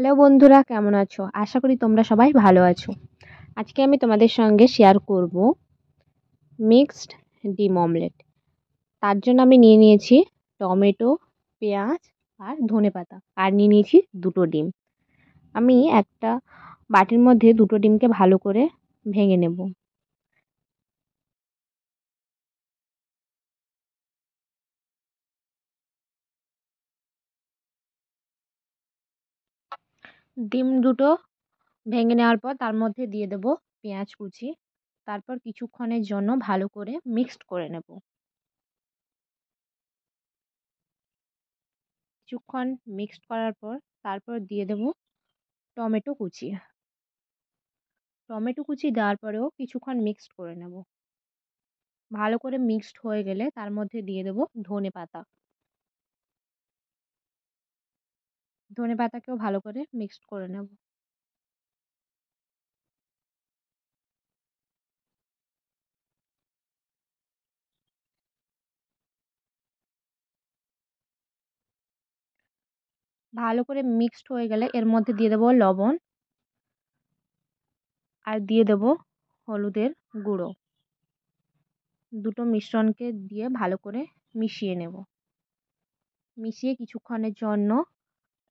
Hello বন্ধুরা, কেমন আছো? আশা করি তোমরা সবাই ভালো আছো। আজকে আমি তোমাদের সঙ্গে শেয়ার করব মিক্সড ডিম অমলেট। তার জন্য আমি নিয়ে নিয়েছি টমেটো, পেঁয়াজ আর ধনেপাতা, আর নিয়ে নিয়েছি দুটো ডিম। আমি একটা বাটির মধ্যে দুটো ডিমকে ভালো করে ভেঙে নেব। ডিম দুটো ভেঙে নেওয়ার পর তার মধ্যে দিয়ে দেব পেঁয়াজ কুচি। তারপর কিছুক্ষণের জন্য ভালো করে মিক্সড করে নেব। কিছুক্ষণ মিক্সড করার পর তারপর দিয়ে দেব টমেটো কুচি। টমেটো কুচি দেওয়ার পরেও কিছুক্ষণ মিক্সড করে নেব। ভালো করে মিক্সড হয়ে গেলে তার মধ্যে দিয়ে দেব ধনেপাতা। ধনেপাতাকেও ভালো করে মিক্সড করে নেব। ভালো করে মিক্সড হয়ে গেলে এর মধ্যে দিয়ে দেব লবণ আর দিয়ে দেব হলুদের গুঁড়ো। দুটো মিশ্রণকে দিয়ে ভালো করে মিশিয়ে নেব। মিশিয়ে কিছুক্ষণের জন্য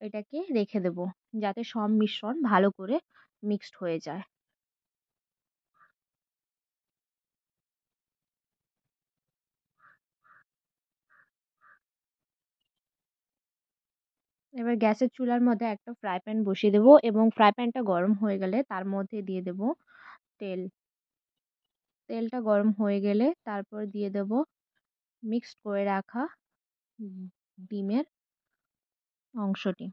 এটাকে রেখে দেব, যাতে সব মিশ্রণ ভালো করে মিক্সড হয়ে যায়। এবার গ্যাসের চুলার মধ্যে একটা ফ্রাই প্যান বসিয়ে দেবো এবং ফ্রাই প্যানটা গরম হয়ে গেলে তার মধ্যে দিয়ে দেব তেল। তেলটা গরম হয়ে গেলে তারপর দিয়ে দেব মিক্সড করে রাখা ডিমের অংশটি।